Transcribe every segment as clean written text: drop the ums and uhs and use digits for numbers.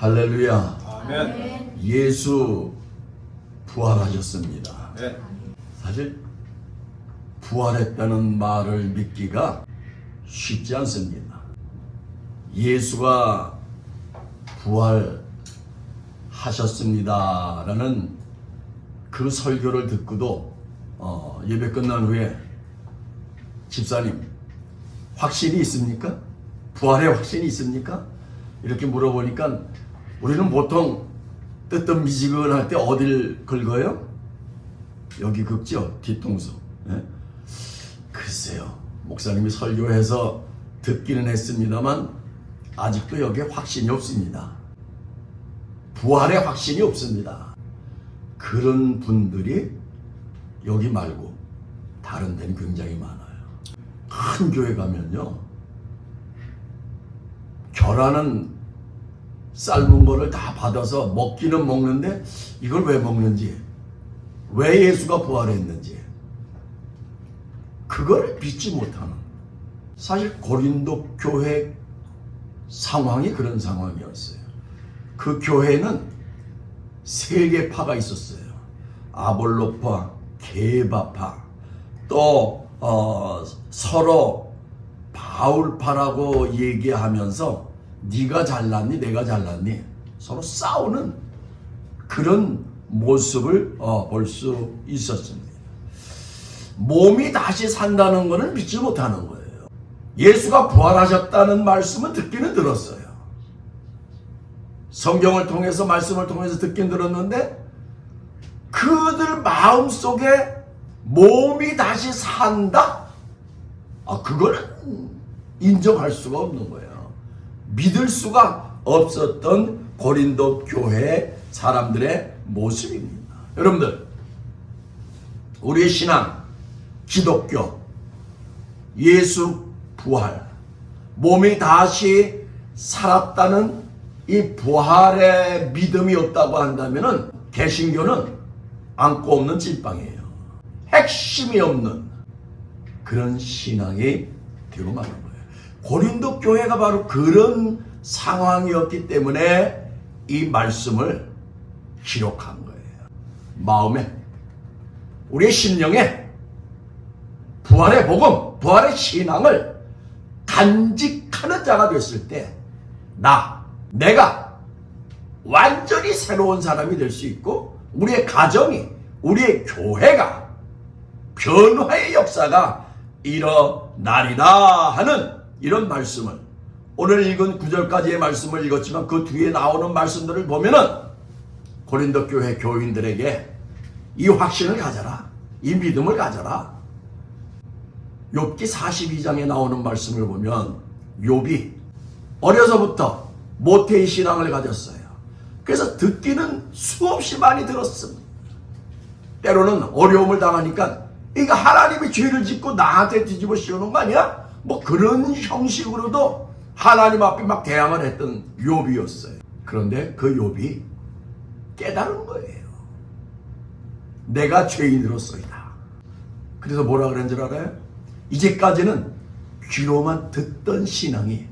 할렐루야. 아멘. 예수 부활하셨습니다. 네. 사실 부활했다는 말을 믿기가 쉽지 않습니다. 예수가 부활하셨습니다라는 그 설교를 듣고도 예배 끝난 후에 집사님 확신이 있습니까? 부활의 확신이 있습니까? 이렇게 물어보니까 우리는 보통 뜨뜻미지근할 때 어딜 긁어요? 여기 긁죠? 뒤통수. 네? 글쎄요, 목사님이 설교해서 듣기는 했습니다만 아직도 여기에 확신이 없습니다. 부활의 확신이 없습니다. 그런 분들이 여기 말고 다른 데는 굉장히 많아요. 큰 교회 가면요, 결혼은 삶은 거를 다 받아서 먹기는 먹는데 이걸 왜 먹는지, 왜 예수가 부활했는지 그걸 믿지 못하는, 사실 고린도 교회 상황이 그런 상황이었어요. 그 교회는 세 개 파가 있었어요. 아볼로파, 게바파, 또 서로 바울파라고 얘기하면서 네가 잘났니 내가 잘났니 서로 싸우는 그런 모습을 볼 수 있었습니다. 몸이 다시 산다는 것을 믿지 못하는 거예요. 예수가 부활하셨다는 말씀은 듣기는 들었어요. 성경을 통해서, 말씀을 통해서 듣긴 들었는데 그들 마음속에 몸이 다시 산다? 그거는 인정할 수가 없는 거예요. 믿을 수가 없었던 고린도 교회 사람들의 모습입니다. 여러분들, 우리의 신앙, 기독교, 예수 부활, 몸이 다시 살았다는 이 부활의 믿음이 없다고 한다면은 개신교는 안고 없는 찐빵이에요. 핵심이 없는 그런 신앙이 되고 마는 거예요. 고린도 교회가 바로 그런 상황이었기 때문에 이 말씀을 기록한 거예요. 마음에, 우리의 심령에 부활의 복음, 부활의 신앙을 간직하는 자가 됐을 때 내가 완전히 새로운 사람이 될 수 있고, 우리의 가정이, 우리의 교회가 변화의 역사가 일어나리라 하는 이런 말씀을, 오늘 읽은 9절까지의 말씀을 읽었지만 그 뒤에 나오는 말씀들을 보면은 고린도 교회 교인들에게 이 확신을 가져라, 이 믿음을 가져라. 욥기 42장에 나오는 말씀을 보면 욥이 어려서부터 모태의 신앙을 가졌어요. 그래서 듣기는 수없이 많이 들었습니다. 때로는 어려움을 당하니까 이거 하나님이 죄를 짓고 나한테 뒤집어 씌우는 거 아니야? 뭐 그런 형식으로도 하나님 앞에 막 대항을 했던 욥이었어요. 그런데 그 욥이 깨달은 거예요. 내가 죄인으로서이다. 그래서 뭐라 그런 줄 알아요? 이제까지는 귀로만 듣던 신앙이,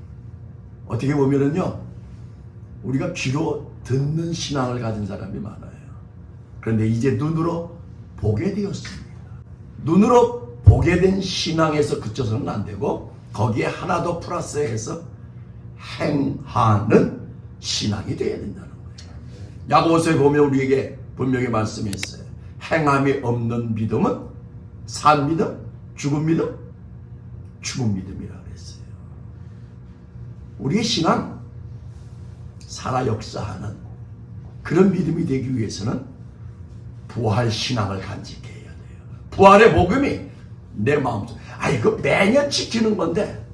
어떻게 보면은요, 우리가 귀로 듣는 신앙을 가진 사람이 많아요. 그런데 이제 눈으로 보게 되었습니다. 눈으로 보게 된 신앙에서 그쳐서는 안 되고 거기에 하나 더 플러스해서 행하는 신앙이 되어야 된다는 거예요. 야고보서에 보면 우리에게 분명히 말씀했어요. 행함이 없는 믿음은 산 믿음, 죽은 믿음, 죽은 믿음이라 그랬어요. 우리의 신앙, 살아 역사하는 그런 믿음이 되기 위해서는 부활 신앙을 간직해야 돼요. 부활의 복음이 내 마음속에, 이거 매년 지키는 건데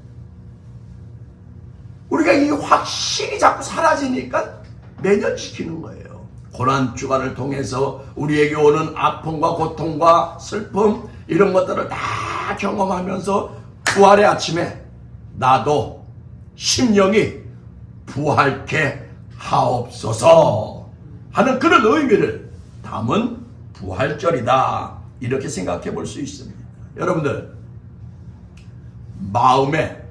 우리가 이 확신이 자꾸 사라지니까 매년 지키는 거예요. 고난주간을 통해서 우리에게 오는 아픔과 고통과 슬픔, 이런 것들을 다 경험하면서 부활의 아침에 나도 심령이 부활케 하옵소서 하는 그런 의미를 담은 부활절이다, 이렇게 생각해 볼 수 있습니다. 여러분들, 마음의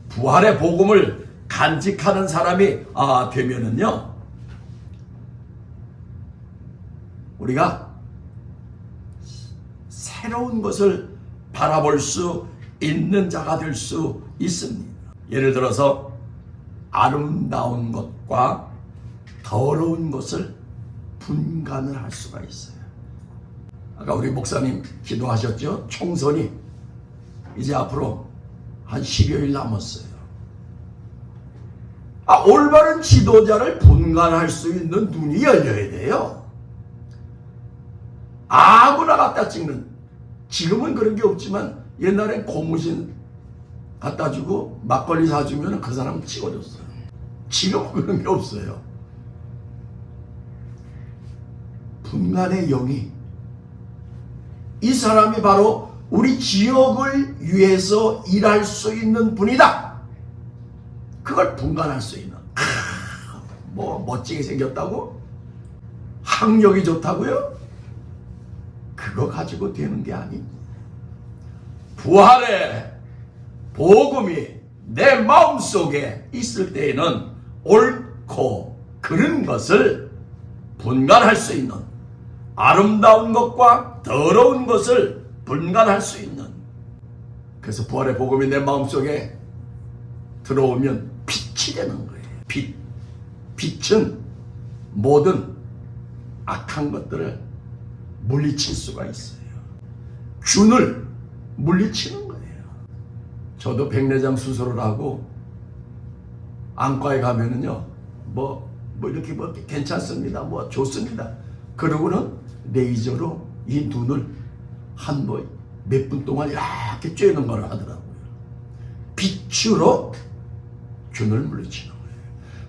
부활의 복음을 간직하는 사람이 되면은요, 우리가 새로운 것을 바라볼 수 있는 자가 될 수 있습니다. 예를 들어서 아름다운 것과 더러운 것을 분간을 할 수가 있어요. 아까 우리 목사님 기도하셨죠? 총선이 이제 앞으로 한 10여일 남았어요. 올바른 지도자를 분간할 수 있는 눈이 열려야 돼요. 아무나 갖다 찍는, 지금은 그런 게 없지만 옛날엔 고무신 갖다 주고 막걸리 사주면 그 사람 찍어줬어요. 지금은 그런 게 없어요. 분간의 영이, 이 사람이 바로 우리 지역을 위해서 일할 수 있는 분이다. 그걸 분간할 수 있는. 뭐 멋지게 생겼다고? 학력이 좋다고요? 그거 가지고 되는 게 아닙니다. 부활의 복음이 내 마음속에 있을 때에는 옳고 그른 것을 분간할 수 있는, 아름다운 것과 더러운 것을 분간할 수 있는, 그래서 부활의 복음이 내 마음속에 들어오면 빛이 되는 거예요. 빛은 모든 악한 것들을 물리칠 수가 있어요. 균을 물리치는 거예요. 저도 백내장 수술을 하고 안과에 가면은요, 뭐 이렇게 괜찮습니다, 좋습니다. 그러고는 레이저로 이 눈을 한 몇 분 동안 이렇게 쬐는 걸 하더라고요. 빛으로 균을 물리치는 거예요.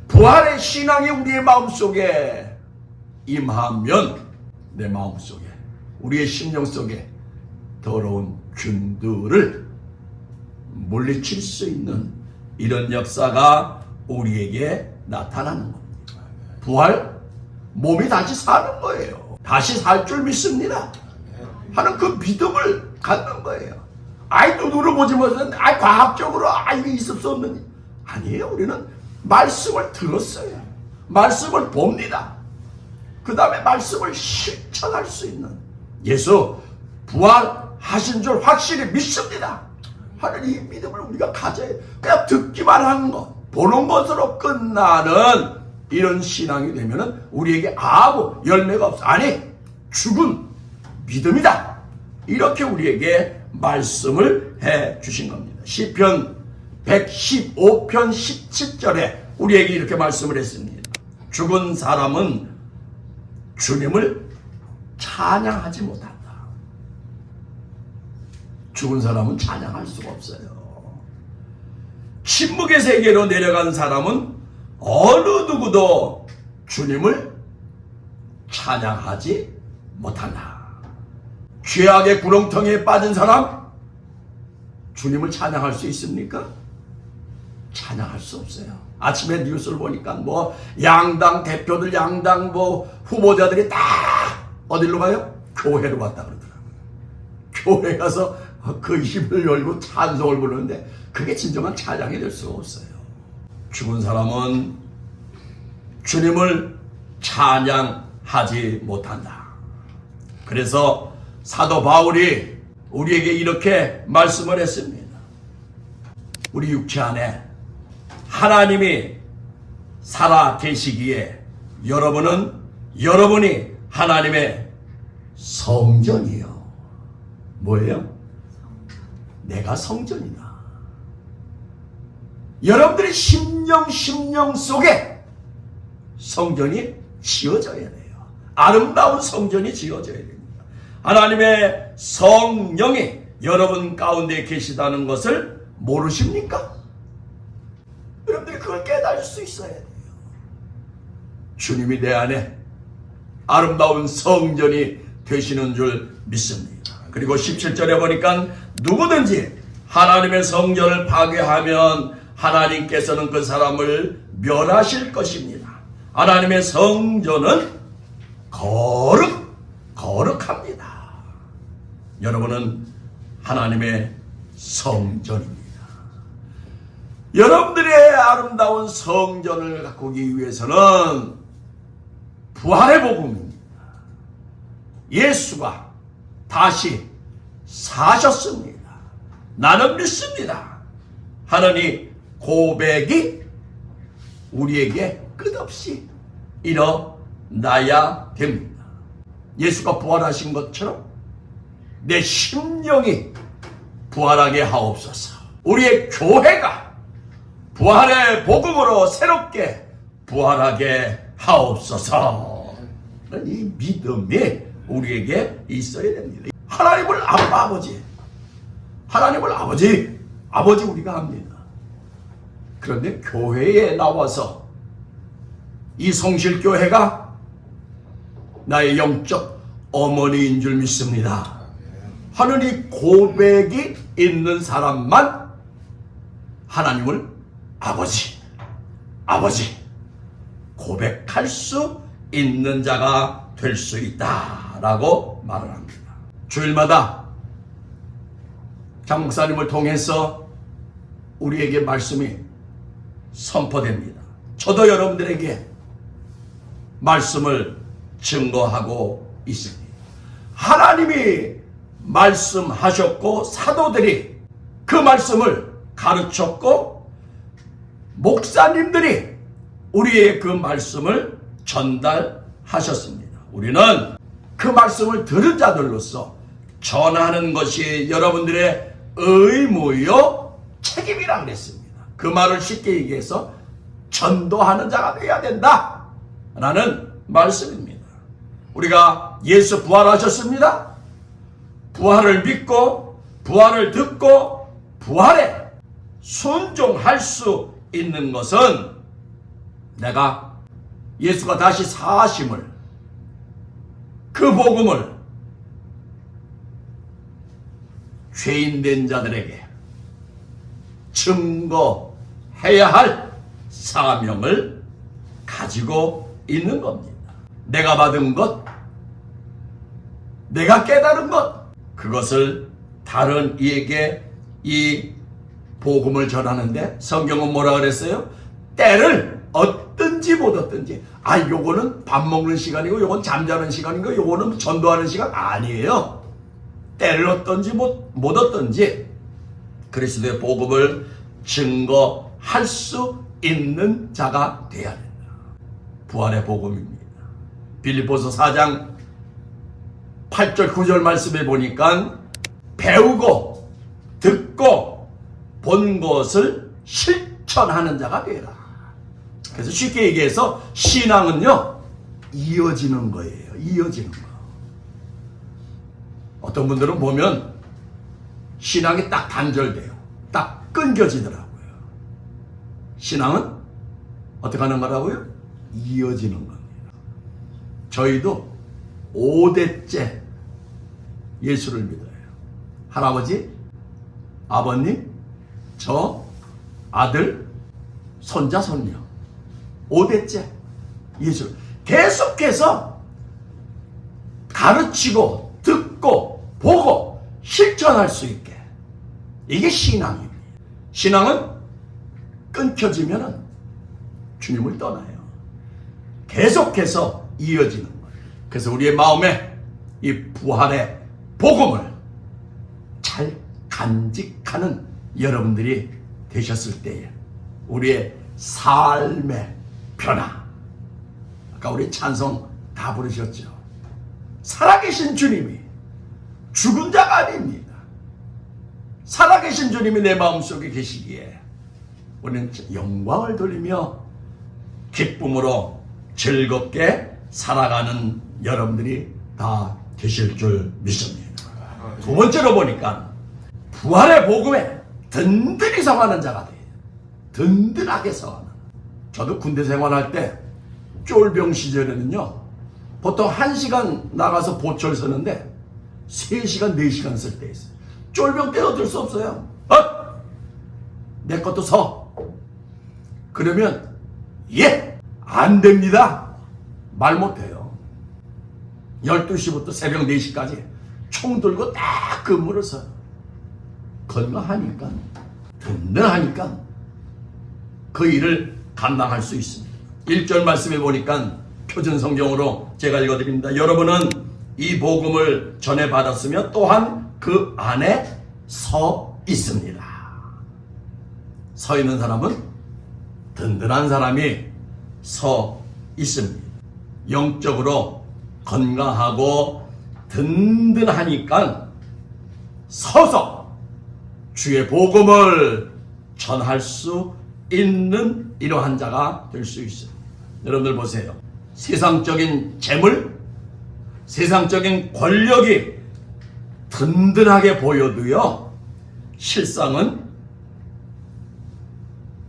부활의 신앙이 우리의 마음속에 임하면 내 마음속에, 우리의 심령 속에 더러운 균들을 물리칠 수 있는 이런 역사가 우리에게 나타나는 겁니다. 부활, 몸이 다시 사는 거예요. 다시 살 줄 믿습니다 하는 그 믿음을 갖는 거예요. 눈으로 보지 못하는, 과학적으로 이게 있을 수 없는, 아니에요. 우리는 말씀을 들었어요. 말씀을 봅니다. 그 다음에 말씀을 실천할 수 있는, 예수 부활하신 줄 확실히 믿습니다 하는 이 믿음을 우리가 가져야 해요. 그냥 듣기만 하는 것, 보는 것으로 끝나는 이런 신앙이 되면은 우리에게 아무 열매가 없어. 죽은 믿음이다. 이렇게 우리에게 말씀을 해 주신 겁니다. 시편 115편 17절에 우리에게 이렇게 말씀을 했습니다. 죽은 사람은 주님을 찬양하지 못한다. 죽은 사람은 찬양할 수가 없어요. 침묵의 세계로 내려간 사람은 어느 누구도 주님을 찬양하지 못한다. 죄악의 구렁텅이에 빠진 사람, 주님을 찬양할 수 있습니까? 찬양할 수 없어요. 아침에 뉴스를 보니까 양당 대표들, 양당 후보자들이 다 어디로 가요? 교회로 갔다 그러더라고요. 교회 가서 그 입을 열고 찬송을 부르는데 그게 진정한 찬양이 될 수가 없어요. 죽은 사람은 주님을 찬양하지 못한다. 그래서 사도 바울이 우리에게 이렇게 말씀을 했습니다. 우리 육체 안에 하나님이 살아 계시기에 여러분이 하나님의 성전이요. 뭐예요? 내가 성전이다. 여러분들의 심령 속에 성전이 지어져야 돼요. 아름다운 성전이 지어져야 됩니다. 하나님의 성령이 여러분 가운데 계시다는 것을 모르십니까? 여러분들이 그걸 깨달을 수 있어야 돼요. 주님이 내 안에 아름다운 성전이 되시는 줄 믿습니다. 그리고 17절에 보니까 누구든지 하나님의 성전을 파괴하면 하나님께서는 그 사람을 멸하실 것입니다. 하나님의 성전은 거룩합니다. 여러분은 하나님의 성전입니다. 여러분들의 아름다운 성전을 가꾸기 위해서는 부활의 복음입니다. 예수가 다시 사셨습니다. 나는 믿습니다 하느니 고백이 우리에게 끝없이 일어나야 됩니다. 예수가 부활하신 것처럼 내 심령이 부활하게 하옵소서. 우리의 교회가 부활의 복음으로 새롭게 부활하게 하옵소서. 이 믿음이 우리에게 있어야 됩니다. 하나님을 아버지 우리가 합니다. 그런데 교회에 나와서 이 성실교회가 나의 영적 어머니인 줄 믿습니다 하는 이 고백이 있는 사람만 하나님을 아버지 고백할 수 있는 자가 될 수 있다라고 말을 합니다. 주일마다 장 목사님을 통해서 우리에게 말씀이 선포됩니다. 저도 여러분들에게 말씀을 증거하고 있습니다. 하나님이 말씀하셨고 사도들이 그 말씀을 가르쳤고 목사님들이 우리의 그 말씀을 전달하셨습니다. 우리는 그 말씀을 들은 자들로서 전하는 것이 여러분들의 의무요 책임이라 그랬습니다. 그 말을 쉽게 얘기해서 전도하는 자가 되어야 된다 라는 말씀입니다. 우리가 예수 부활하셨습니다. 부활을 믿고 부활을 듣고 부활에 순종할 수 있는 것은 내가 예수가 다시 사심을 그 복음을 죄인된 자들에게 증거해야 할 사명을 가지고 있는 겁니다. 내가 받은 것, 내가 깨달은 것, 그것을 다른 이에게 이 복음을 전하는데 성경은 뭐라 그랬어요? 때를 얻든지 못 얻든지. 요거는 밥 먹는 시간이고 요건 잠자는 시간이고 요거는 전도하는 시간 아니에요. 때를 얻든지 못 얻든지 그리스도의 복음을 증거할 수 있는 자가 되어야 된다. 부활의 복음입니다. 빌립보서 4장 8절 9절 말씀에 보니까 배우고 듣고 본 것을 실천하는 자가 되라. 그래서 쉽게 얘기해서 신앙은요 이어지는 거예요. 이어지는 거. 어떤 분들은 보면 신앙이 딱 단절돼요. 딱 끊겨지더라고요. 신앙은 어떻게 하는 거라고요? 이어지는 겁니다. 저희도 5대째 예수를 믿어요. 할아버지, 아버님, 저, 아들, 손자, 손녀 5대째 예수를 계속해서 가르치고 듣고 보고 실천할 수 있게. 이게 신앙입니다. 신앙은 끊겨지면 주님을 떠나요. 계속해서 이어지는 거예요. 그래서 우리의 마음에 이 부활의 복음을 잘 간직하는 여러분들이 되셨을 때에 우리의 삶의 변화. 아까 우리 찬송 다 부르셨죠. 살아계신 주님이 죽은 자가 아닙니다. 살아계신 주님이 내 마음속에 계시기에 우리는 영광을 돌리며 기쁨으로 즐겁게 살아가는 여러분들이 다 되실 줄 믿습니다. 두 번째로 보니까 부활의 복음에 든든히 서가는 자가 돼요. 든든하게 서가는. 저도 군대 생활할 때 쫄병 시절에는요 보통 1시간 나가서 보철 서는데 3시간 4시간 쓸 때 있어요. 쫄병 때는 어쩔 수 없어요. 내 것도 서. 그러면 안 됩니다. 말 못해요. 12시부터 새벽 4시까지 총 들고 딱 근무를 서요. 건강하니까 든든하니까 그 일을 감당할 수 있습니다. 1절 말씀에 보니까 표준 성경으로 제가 읽어드립니다. 여러분은 이 복음을 전해받았으며 또한 그 안에 서 있습니다. 서 있는 사람은 든든한 사람이 서 있습니다. 영적으로 건강하고 든든하니까 서서 주의 복음을 전할 수 있는 이러한 자가 될 수 있습니다. 여러분들 보세요. 세상적인 재물, 세상적인 권력이 든든하게 보여도요, 실상은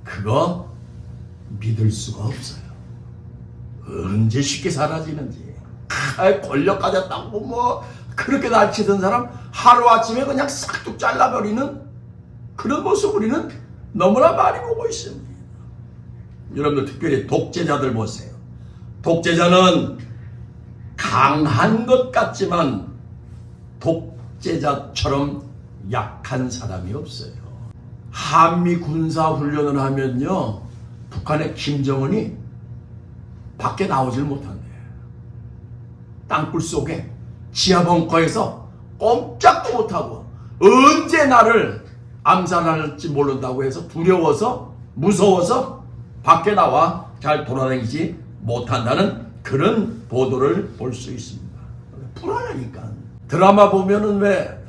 그거 믿을 수가 없어요. 언제 쉽게 사라지는지. 권력 가졌다고 뭐 그렇게 날치던 사람 하루아침에 그냥 싹둑 잘라버리는 그런 모습 우리는 너무나 많이 보고 있습니다. 여러분들 특별히 독재자들 보세요. 독재자는 강한 것 같지만 독재자처럼 약한 사람이 없어요. 한미 군사 훈련을 하면요, 북한의 김정은이 밖에 나오질 못한대요. 땅굴 속에 지하 벙커에서 꼼짝도 못하고 언제 나를 암살할지 모른다고 해서 두려워서 무서워서 밖에 나와 잘 돌아다니지 못한다는 그런 보도를 볼 수 있습니다. 불안하니까. 드라마 보면은 왜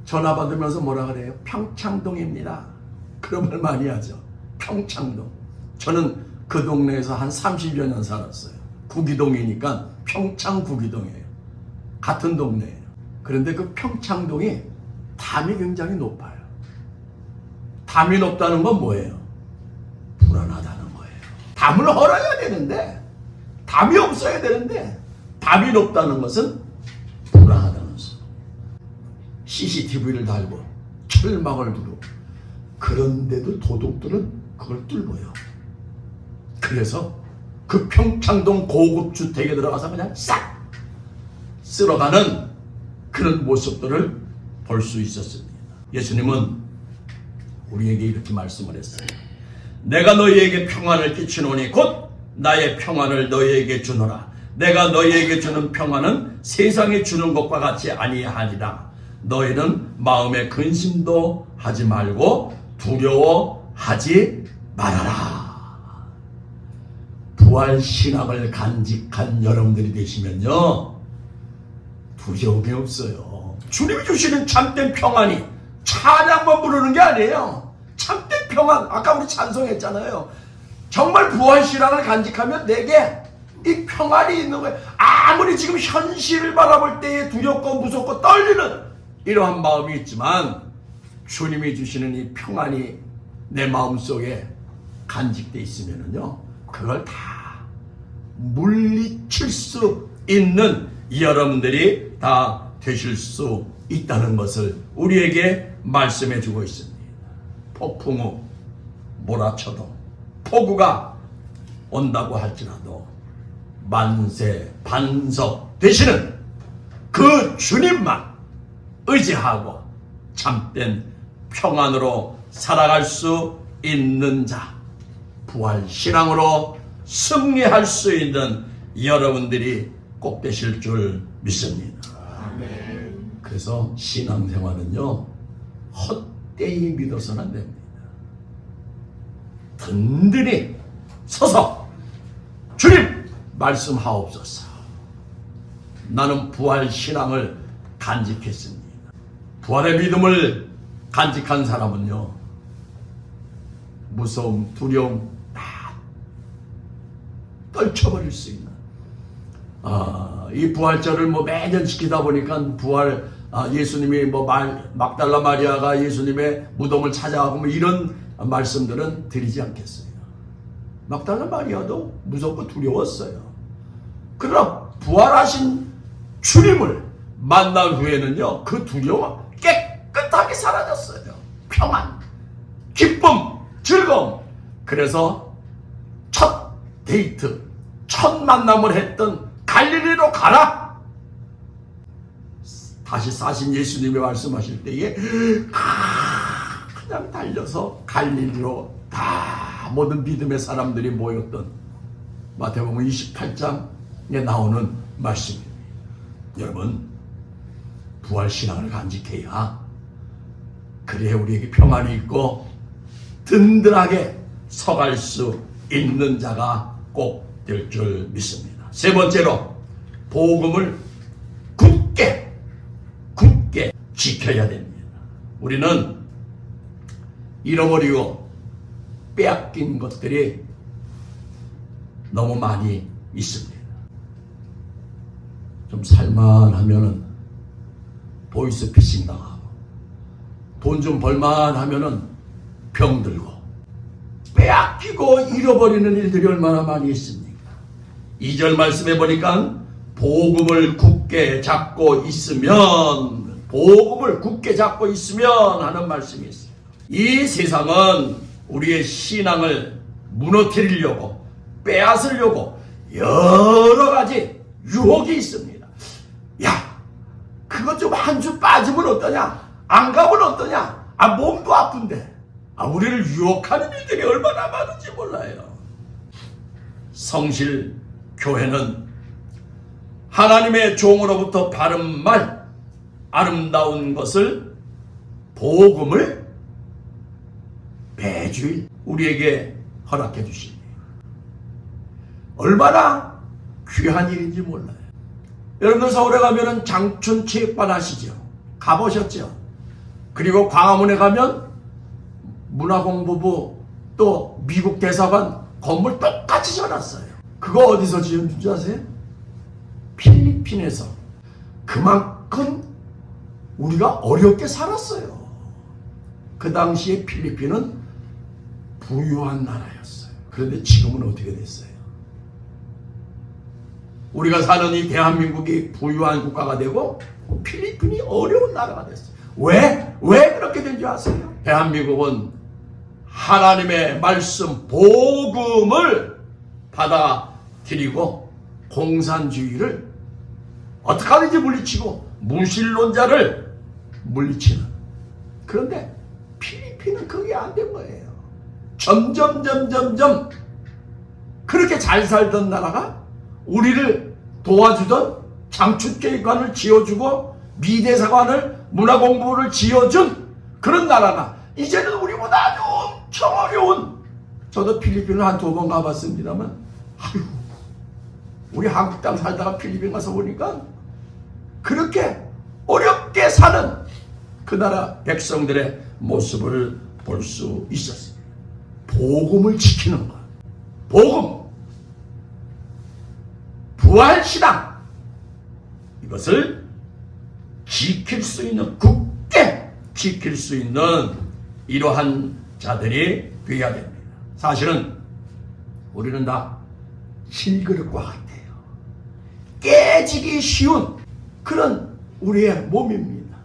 전화 받으면서 뭐라 그래요? 평창동입니다. 그런 말 많이 하죠. 평창동. 저는 그 동네에서 한 30여 년 살았어요. 구기동이니까 평창 구기동이에요. 같은 동네예요. 그런데 그 평창동이 담이 굉장히 높아요. 담이 높다는 건 뭐예요? 불안하다는 거예요. 담을 헐어야 되는데, 담이 없어야 되는데, 담이 높다는 것은 불안하다는 것. CCTV를 달고 철망을 두르고 그런데도 도둑들은 그걸 뚫어요. 그래서 그 평창동 고급 주택에 들어가서 그냥 싹 쓸어가는 그런 모습들을 볼 수 있었습니다. 예수님은 우리에게 이렇게 말씀을 했어요. 내가 너희에게 평안을 끼치노니 곧 나의 평안을 너희에게 주노라. 내가 너희에게 주는 평안은 세상에 주는 것과 같이 아니하니라. 너희는 마음에 근심도 하지 말고 두려워하지 말아라. 부활신앙을 간직한 여러분들이 되시면요, 두려움이 없어요. 주님이 주시는 참된 평안이 찬양만 부르는 게 아니에요. 참된 평안, 아까 우리 찬송했잖아요. 정말 부활신앙을 간직하면 내게 이 평안이 있는 거예요. 아무리 지금 현실을 바라볼 때에 두렵고 무섭고 떨리는 이러한 마음이 있지만 주님이 주시는 이 평안이 내 마음속에 간직되어 있으면은요, 그걸 다 물리칠 수 있는 여러분들이 다 되실 수 있다는 것을 우리에게 말씀해 주고 있습니다. 폭풍 후 몰아쳐도 폭우가 온다고 할지라도 만세 반석 되시는 그 주님만 의지하고 참된 평안으로 살아갈 수 있는 자, 부활신앙으로 승리할 수 있는 여러분들이 꼭 되실 줄 믿습니다. 아멘. 그래서 신앙생활은요, 헛되이 믿어서는 안 됩니다. 든든히 서서 주님 말씀하옵소서. 나는 부활신앙을 간직했습니다. 부활의 믿음을 간직한 사람은요, 무서움, 두려움 다 떨쳐버릴 수 있는, 이 부활절을 뭐 매년 지키다 보니까 부활, 예수님이 뭐 막달라 마리아가 예수님의 무덤을 찾아가고 뭐 이런 말씀들은 드리지 않겠어요. 막달라 마리아도 무섭고 두려웠어요. 그러나 부활하신 주님을 만난 후에는요, 그 두려움 깨끗하게 사라졌어요. 평안, 기쁨, 즐거움. 그래서 첫 데이트, 첫 만남을 했던 갈릴리로 가라. 다시 사신 예수님이 말씀하실 때에 그냥 달려서 갈릴리로 다 모든 믿음의 사람들이 모였던 마태복음 28장에 나오는 말씀입니다. 여러분, 부활신앙을 간직해야 그래야 우리에게 평안이 있고 든든하게 서갈 수 있는 자가 꼭 될 줄 믿습니다. 세 번째로, 복음을 굳게 지켜야 됩니다. 우리는 잃어버리고 빼앗긴 것들이 너무 많이 있습니다. 좀 살만하면은 보이스피싱 당하고, 돈 좀 벌만 하면은 병들고, 빼앗기고 잃어버리는 일들이 얼마나 많이 있습니까? 2절 말씀해 보니까 복음을 굳게 잡고 있으면, 복음을 굳게 잡고 있으면 하는 말씀이 있어요. 이 세상은 우리의 신앙을 무너뜨리려고, 빼앗으려고 여러 가지 유혹이 있습니다. 야, 그것 좀 한 주 빠지면 어떠냐? 안 가면 어떠냐? 몸도 아픈데. 우리를 유혹하는 일들이 얼마나 많은지 몰라요. 성실 교회는 하나님의 종으로부터 바른 말, 아름다운 것을, 복음을 매주일 우리에게 허락해 주십니다. 얼마나 귀한 일인지 몰라요. 여러분들 서울에 가면은 장춘 체육관 아시죠? 가보셨죠? 그리고 광화문에 가면 문화공부부 또 미국 대사관 건물 똑같이 지어놨어요. 그거 어디서 지은 줄 아세요? 필리핀에서. 그만큼 우리가 어렵게 살았어요. 그 당시에 필리핀은 부유한 나라였어요. 그런데 지금은 어떻게 됐어요? 우리가 사는 이 대한민국이 부유한 국가가 되고 필리핀이 어려운 나라가 됐어요. 왜 그렇게 된 줄 아세요? 대한민국은 하나님의 말씀, 복음을 받아들이고 공산주의를 어떻게 하든지 물리치고 무신론자를 물리치는. 그런데 필리핀은 그게 안 된 거예요. 점점 그렇게 잘 살던 나라가 우리를 도와주던 장축계관을 지어주고 미대사관을, 문화공부를 지어준 그런 나라가 이제는 우리보다 아주 엄청 어려운, 저도 필리핀을 한 2번 가봤습니다만, 우리 한국 땅 살다가 필리핀 가서 보니까 그렇게 어렵게 사는 그 나라 백성들의 모습을 볼 수 있었어요. 복음을 지키는 것, 복음, 부활신앙, 이것을 지킬 수 있는, 굳게 지킬 수 있는 이러한 자들이 되어야 됩니다. 사실은 우리는 다 질그릇과 같아요. 깨지기 쉬운 그런 우리의 몸입니다.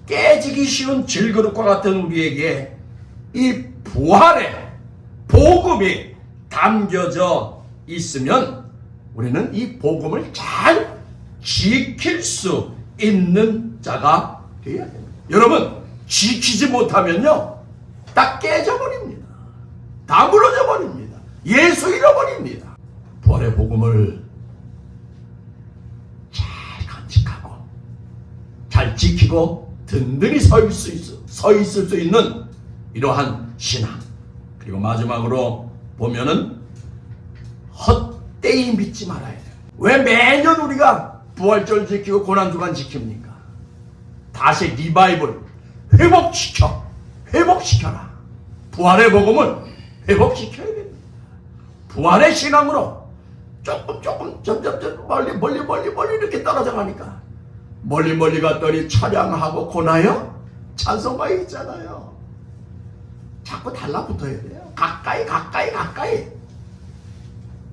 깨지기 쉬운 질그릇과 같은 우리에게 이 부활의 복음이 담겨져 있으면 우리는 이 복음을 잘 지킬 수 있는 자가 되어야 됩니다. 여러분, 지키지 못하면요, 다 깨져버립니다. 다 무너져 버립니다. 예수 잃어버립니다. 부활의 복음을 잘 간직하고 잘 지키고 든든히 서 있을 수 있는 이러한 신앙. 그리고 마지막으로 보면은 헛되이 믿지 말아야 돼요. 왜 매년 우리가 부활절 지키고 고난주간 지킵니까? 다시 리바이벌, 회복시켜라. 부활의 복음을 회복시켜야 됩니다. 부활의 신앙으로 점점 멀리 이렇게 떨어져 가니까 멀리 갔더니 찬양하고 고나요? 찬송가 있잖아요. 자꾸 달라붙어야 돼요. 가까이.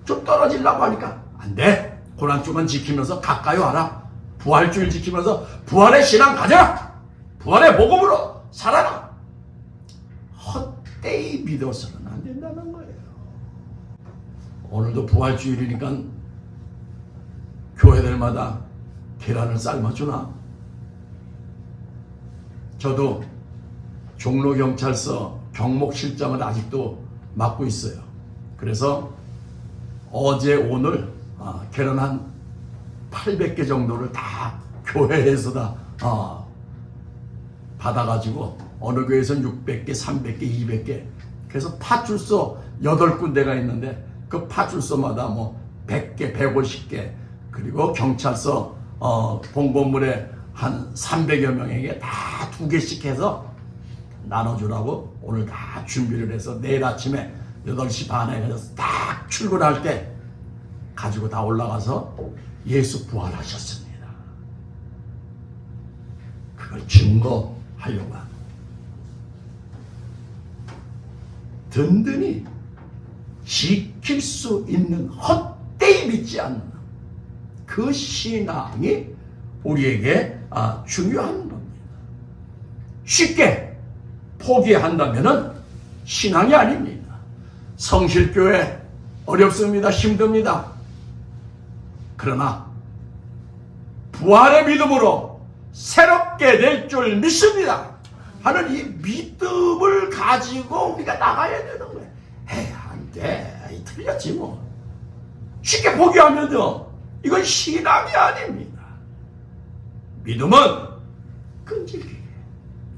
좀 떨어지려고 하니까 안 돼. 고난주만 지키면서 가까이 와라. 부활주일 지키면서 부활의 신앙 가져라. 부활의 복음으로 살아라. 헛되이 믿어서는 안 된다는 거예요. 오늘도 부활주일이니까 교회들마다 계란을 삶아주나? 저도 종로경찰서 경목 실장을 아직도 맡고 있어요. 그래서 어제 오늘 결혼 한 800개 정도를 다 교회에서 다 받아가지고 어느 교회에서는 600개, 300개, 200개. 그래서 파출소 8군데가 있는데 그 파출소마다 뭐 100개, 150개, 그리고 경찰서 본건물에 한 300여 명에게 다 2개씩 해서 나눠주라고 오늘 다 준비를 해서 내일 아침에 8시 반에 가서 딱 출근할 때 가지고 다 올라가서 예수 부활하셨습니다. 그걸 증거하려고 합니다. 든든히 지킬 수 있는 헛되이 믿지 않는 그 신앙이 우리에게 중요한 겁니다. 쉽게 포기한다면 신앙이 아닙니다. 성실교회 어렵습니다. 힘듭니다. 그러나 부활의 믿음으로 새롭게 될 줄 믿습니다 하는 이 믿음을 가지고 우리가 나가야 되는 거예요. 에이, 안 돼. 틀렸지 뭐. 쉽게 포기하면요, 이건 신앙이 아닙니다. 믿음은 끈질기게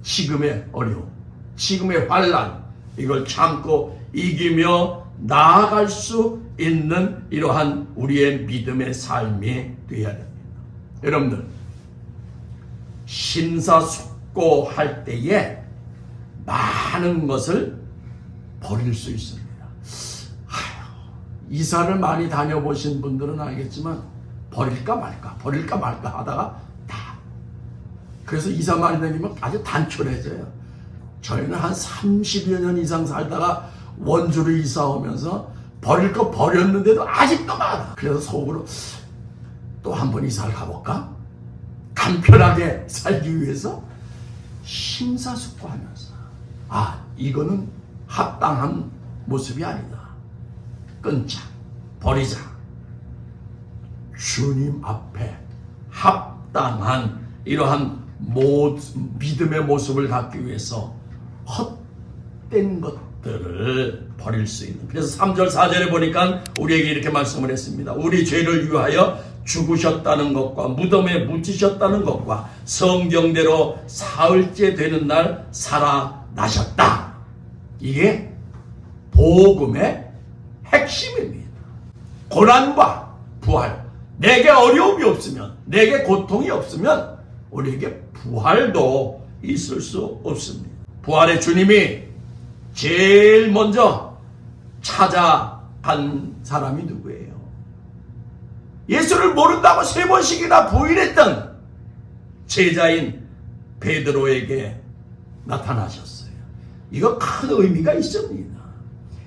지금의 어려움, 지금의 환난, 이걸 참고 이기며 나아갈 수 있는 이러한 우리의 믿음의 삶이 되어야 됩니다. 여러분들, 심사숙고할 때에 많은 것을 버릴 수 있습니다. 이사를 많이 다녀보신 분들은 알겠지만 버릴까 말까 하다가 다. 그래서 이사 많이 다니면 아주 단촐해져요. 저희는 한 30여 년 이상 살다가 원주로 이사 오면서 버릴 거 버렸는데도 아직도 많아. 그래서 속으로 또 한 번 이사를 가볼까? 간편하게 살기 위해서 심사숙고하면서 이거는 합당한 모습이 아니다. 끊자, 버리자. 주님 앞에 합당한 이러한 믿음의 모습을 갖기 위해서 헛된 것들을 버릴 수 있는. 그래서 3절 4절에 보니까 우리에게 이렇게 말씀을 했습니다. 우리 죄를 위하여 죽으셨다는 것과 무덤에 묻히셨다는 것과 성경대로 사흘째 되는 날 살아나셨다. 이게 복음의 핵심입니다. 고난과 부활. 내게 어려움이 없으면, 내게 고통이 없으면 우리에게 부활도 있을 수 없습니다. 부활의 주님이 제일 먼저 찾아간 사람이 누구예요? 예수를 모른다고 3번씩이나 부인했던 제자인 베드로에게 나타나셨어요. 이거 큰 의미가 있습니다.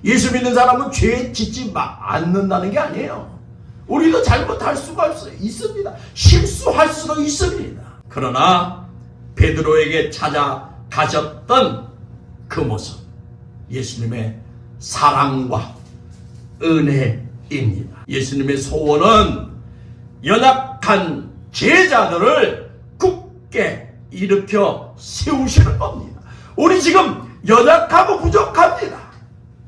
예수 믿는 사람은 죄 짓지 않는다는 게 아니에요. 우리도 잘못할 수가 있습니다. 실수할 수도 있습니다. 그러나 베드로에게 찾아가셨던 그 모습, 예수님의 사랑과 은혜입니다. 예수님의 소원은 연약한 제자들을 굳게 일으켜 세우시는 겁니다. 우리 지금 연약하고 부족합니다.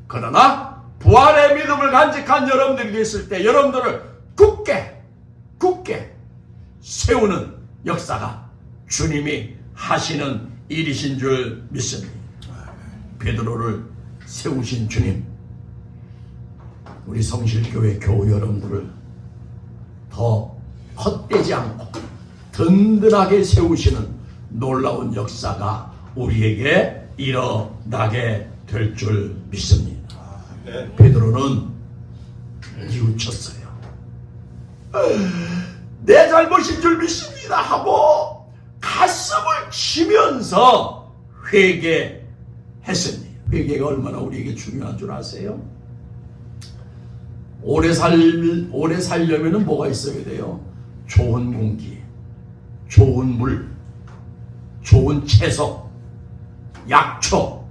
그러나 부활의 믿음을 간직한 여러분들이 있을 때 여러분들을 굳게 세우는 역사가 주님이 하시는 일이신 줄 믿습니다. 베드로를 세우신 주님, 우리 성실교회 교우 여러분들을 더 헛되지 않고 든든하게 세우시는 놀라운 역사가 우리에게 일어나게 될 줄 믿습니다. 베드로는 뉘우쳤어요. 내 잘못인 줄 믿습니다 하고 가슴을 치면서 회개했습니다. 회개가 얼마나 우리에게 중요한 줄 아세요? 오래 살려면 뭐가 있어야 돼요? 좋은 공기, 좋은 물, 좋은 채소, 약초.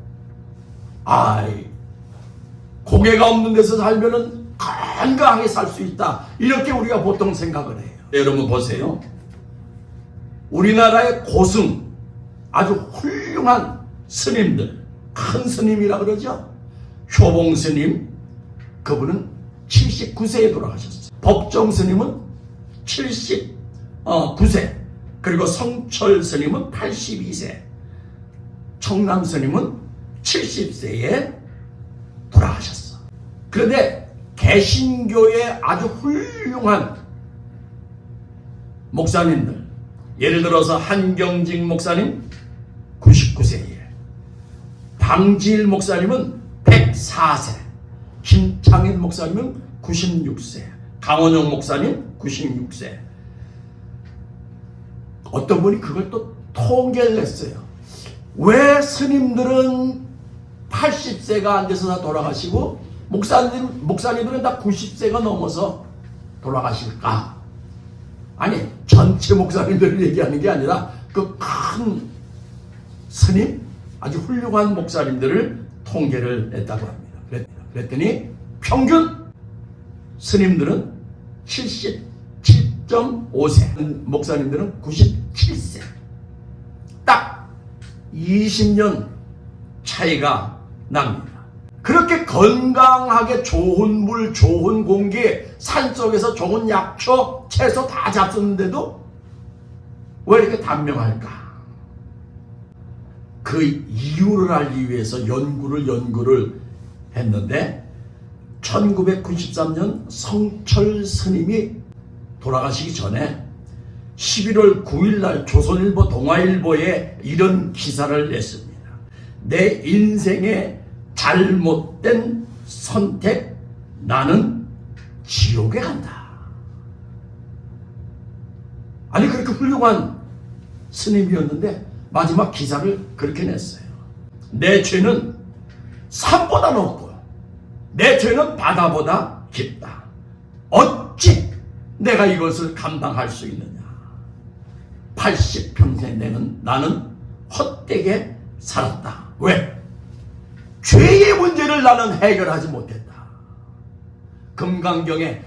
고개가 없는 데서 살면은 건강하게 살 수 있다. 이렇게 우리가 보통 생각을 해요. 여러분 보세요. 우리나라의 고승, 아주 훌륭한 스님들, 큰 스님이라 그러죠. 효봉 스님, 그분은 79세에 돌아가셨어요. 법정 스님은 79세, 그리고 성철 스님은 82세, 청남 스님은 70세에 돌아가셨어. 그런데 개신교의 아주 훌륭한 목사님들, 예를 들어서 한경직 목사님 99세에, 방지일 목사님은 104세, 김창일 목사님은 96세, 강원영 목사님 96세. 어떤 분이 그걸 또 통계를 냈어요. 왜 스님들은 80세가 안 돼서 다 돌아가시고 목사님들은 다 90세가 넘어서 돌아가실까? 아니, 전체 목사님들을 얘기하는 게 아니라 그 큰 스님, 아주 훌륭한 목사님들을 통계를 냈다고 합니다. 그랬더니 평균 스님들은 77.5세, 목사님들은 97세. 딱 20년 차이가 납니다. 그렇게 건강하게 좋은 물, 좋은 공기, 산속에서 좋은 약초, 채소 다 잡수는데도 왜 이렇게 단명할까? 그 이유를 알기 위해서 연구를 했는데 1993년 성철 스님이 돌아가시기 전에 11월 9일 날 조선일보 동아일보에 이런 기사를 냈습니다. 내 인생의 잘못된 선택, 나는 지옥에 간다. 아니, 그렇게 훌륭한 스님이었는데 마지막 기사를 그렇게 냈어요. 내 죄는 산보다 높고 내 죄는 바다보다 깊다. 어찌 내가 이것을 감당할 수 있느냐. 80평생 나는 헛되게 살았다. 왜? 죄의 문제를 나는 해결하지 못했다. 금강경에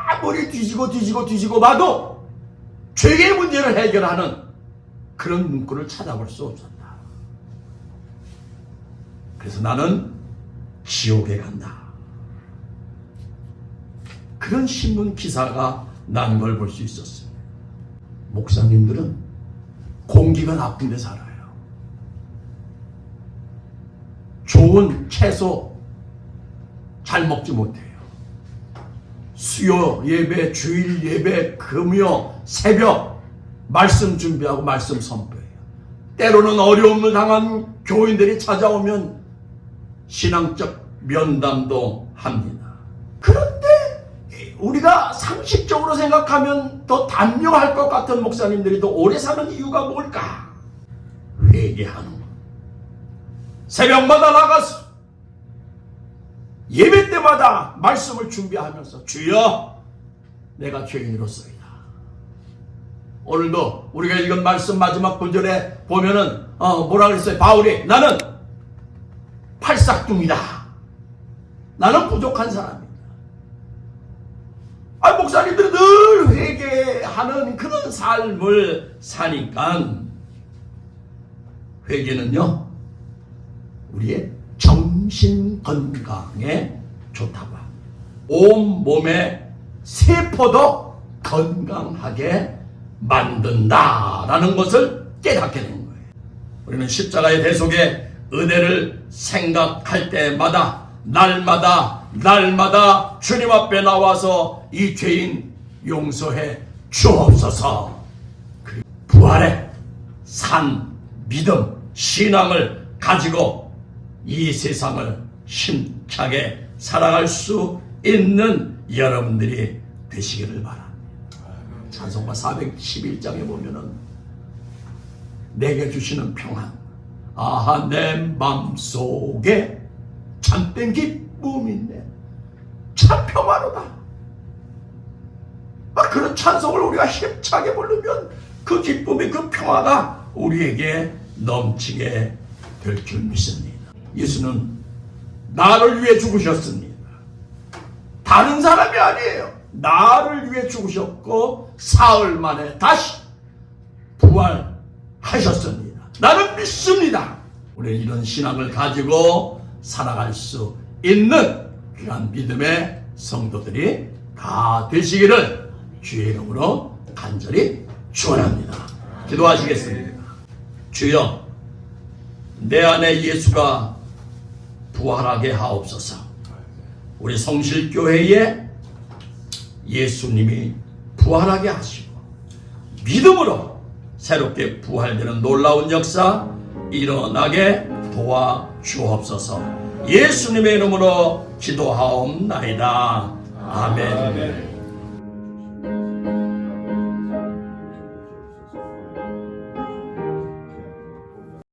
아무리 뒤지고 봐도 죄의 문제를 해결하는 그런 문구를 찾아볼 수 없었다. 그래서 나는 지옥에 간다. 그런 신문 기사가 난 걸 볼 수 있었습니다. 목사님들은 공기가 나쁜 데 살아요. 좋은 채소 잘 먹지 못해요. 수요 예배, 주일 예배, 금요, 새벽 말씀 준비하고 말씀 선포해요. 때로는 어려움을 당한 교인들이 찾아오면 신앙적 면담도 합니다. 그런데 우리가 상식적으로 생각하면 더 단명할 것 같은 목사님들이 더 오래 사는 이유가 뭘까? 회개하는 것. 새벽마다 나가서 예배 때마다 말씀을 준비하면서 주여, 내가 죄인으로서이다. 오늘도 우리가 읽은 말씀 마지막 구절에 보면은 뭐라 그랬어요? 바울이 나는 팔싹둥이다. 나는 부족한 사람이다. 목사님들이 늘 회개하는 그런 삶을 사니까 회개는요 우리의 정신 건강에 좋다고 합니다. 온 몸의 세포도 건강하게 만든다라는 것을 깨닫게 된 거예요. 우리는 십자가의 대속의 은혜를 생각할 때마다 날마다 주님 앞에 나와서 이 죄인 용서해 주옵소서. 그리고 부활의 산, 믿음, 신앙을 가지고 이 세상을 힘차게 살아갈 수 있는 여러분들이 되시기를 바랍니다. 찬송가 411장에 보면은 내게 주시는 평안, 아하 내 맘속에 참된 기쁨인데 참 평화로다. 그런 찬송을 우리가 힘차게 부르면 그 기쁨이, 그 평화가 우리에게 넘치게 될 줄 믿습니다. 예수는 나를 위해 죽으셨습니다. 다른 사람이 아니에요. 나를 위해 죽으셨고 사흘 만에 다시 부활하셨습니다. 나는 믿습니다. 우리는 이런 신앙을 가지고 살아갈 수 있는 귀한 믿음의 성도들이 다 되시기를 주의 이름으로 간절히 축원합니다. 기도하시겠습니다. 주여, 내 안에 예수가 부활하게 하옵소서. 우리 성실교회에 예수님이 부활하게 하시고 믿음으로 새롭게 부활되는 놀라운 역사 일어나게 도와주옵소서. 예수님의 이름으로 기도하옵나이다. 아멘.